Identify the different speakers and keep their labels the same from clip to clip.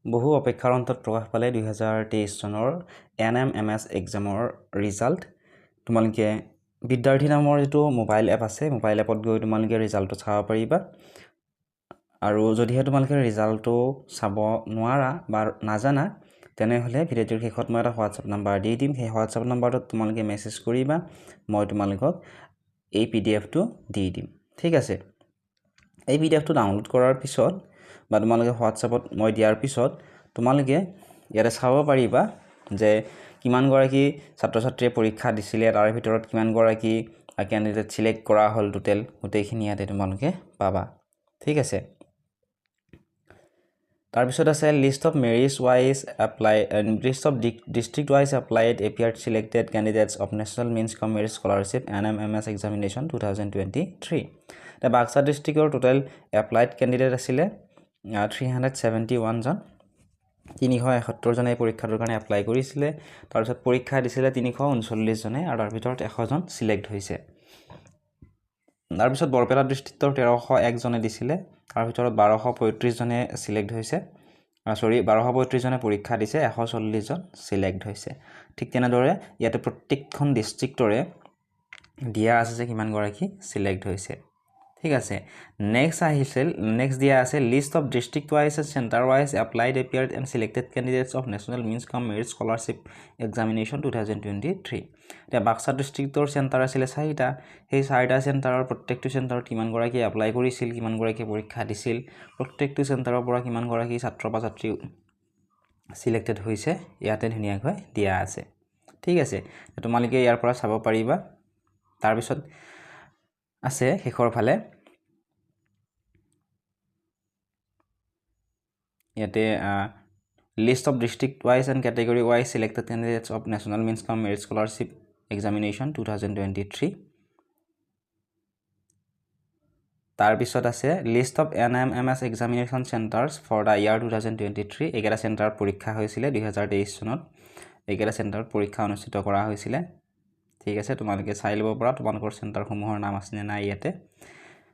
Speaker 1: বহু অপেক্ষাৰ অন্তত প্ৰকাশ পালে 2023 চনৰ NMMS এক্সামৰ ৰিজাল্ট। তোমালোকে বিদ্যাৰ্থী নামৰ যেটো মোবাইল এপ আছে, মোবাইল এপত গৈ তোমালোকে ৰিজাল্টটো চাব পাৰিবা। আৰু যদিহে তোমালোকে ৰিজাল্টটো চাব নোৱাৰা বা নাজানা, তেনেহ'লে ভিডিঅ'টোৰ শেষত মই এটা হোৱাটছআপ নাম্বাৰ দি দিম। সেই হোৱাটছআপ নাম্বাৰটোত তোমালোকে মেছেজ কৰিবা, মই তোমালোকক এই পিডিএফটো দি দিম। ঠিক আছে। এই পিডিএফটো ডাউনলোড কৰাৰ পিছত বা তোমালোকে হোৱাটছআপত মই দিয়াৰ পিছত তোমালোকে ইয়াতে চাব পাৰিবা যে কিমান গৰাকী ছাত্ৰ ছাত্ৰীয়ে পৰীক্ষা দিছিলে, তাৰ ভিতৰত কিমান গৰাকী ক্যান্ডিডেট সিলেক্ট কৰা হ'ল টোটেল, গোটেইখিনি ইয়াতে তোমালোকে পাবা। ঠিক আছে। তাৰ পিছত আছে list of merit wise apply list of district wise applied appeared selected candidates of national means cum merit scholarship NMMS examination 2023। Baksa ডিস্ট্ৰিক্টৰ টোটেল এপ্লাইড ক্যান্ডিডেট আছিলে 371 জন। 371 জনে পৰীক্ষাটোৰ কাৰণে এপ্লাই কৰিছিলে। তাৰ পিছত পৰীক্ষা দিছিলে 339 জনে, আৰু তাৰ ভিতৰত 100 জন সিলেক্ট হৈছে। তাৰ পিছত বৰপেটা ডিস্ট্ৰিক্টৰ 1301 জনে দিছিলে, তাৰ ভিতৰত 1235 জনে সিলেক্ট হৈছে। 1235 জনে পৰীক্ষা দিছে, 140 জন সিলেক্ট হৈছে। ঠিক তেনেদৰে ইয়াতে প্ৰত্যেকখন ডিস্ট্ৰিক্টৰে দিয়া আছে যে কিমান গৰাকী সিলেক্ট হৈছে। ঠিক আছে। নেক্সট দিয়া আছে list of district wise and centre wise applied appeared and selected candidates of national means cum merit scholarship examination 2023। এতিয়া বাক্সা ডিস্ট্ৰিক্টৰ চেণ্টাৰ আছিলে 4টা। সেই 4টা চেণ্টাৰৰ প্ৰত্যেকটো চেণ্টাৰত কিমান গৰাকী এপ্লাই কৰিছিল, কিমান গৰাকী পৰীক্ষা দিছিল, প্ৰত্যেকটো চেণ্টাৰৰ পৰা কিমান গৰাকী ছাত্ৰ বা ছাত্ৰী সিলেক্টেড হৈছে, ইয়াতে ধুনীয়াকৈ দিয়া আছে। ঠিক আছে। তোমালোকে ইয়াৰ পৰা চাব পাৰিবা। তাৰ পিছত আছে শেষৰ ফালে ইয়াতে list of district wise and category wise selected candidates of national means cum merit scholarship examination 2023। তাৰ পিছত আছে list of NMMS examination centres for the year 2023। এইকেইটা চেণ্টাৰত পৰীক্ষা হৈছিলে 2023 চনত। এইকেইটা চেণ্টাৰত পৰীক্ষা অনুষ্ঠিত কৰা হৈছিলে। ঠিক আছে। তোমালোকে চাই ল'ব পৰা তোমালোকৰ চেণ্টাৰসমূহৰ নাম আছে নে নাই ইয়াতে।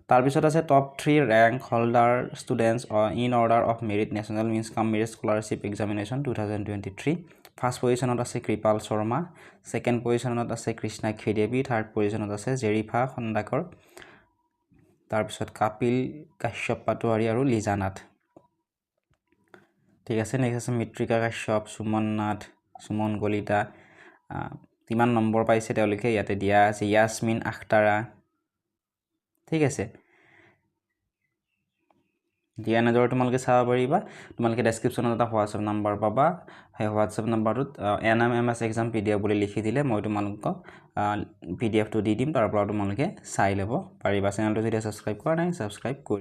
Speaker 1: তাৰ পিছত আছে top 3 rank holder students in order of merit national means cum merit scholarship examination 2023। First পজিশ্যনত আছে কৃপাল শৰ্মা, ছেকেণ্ড পজিশ্যনত আছে কৃষ্ণাক্ষী দেৱী, থাৰ্ড পজিশ্যনত আছে জেৰিফা খন্দাকৰ, তাৰপিছত কাপিল কাশ্যপ পাটোৱাৰী আৰু লিজা নাথ। ঠিক আছে। নেক্সট আছে মৃত্তিকা কাশ্যপ, সুমন নাথ, সুমন কলিতা, কিমান নম্বৰ পাইছে তেওঁলোকে ইয়াতে দিয়া আছে। ইয়াসমিন আখতাৰা। ঠিক আছে। দিয়া এনেদৰে তোমালোকে চাব পাৰিবা। তোমালোকে ডেছক্ৰিপশ্যনত এটা হোৱাটছআপ নাম্বাৰ পাবা। সেই হোৱাটছআপ নাম্বাৰটোত NMMS এক্সাম PDF বুলি লিখি দিলে মই তোমালোকক PDFটো দি দিম, তাৰ পৰা তোমালোকে চাই ল'ব পাৰিবা। চেনেলটো যদি ছাবস্ক্ৰাইব কৰা নাই ছাবস্ক্ৰাইব কৰি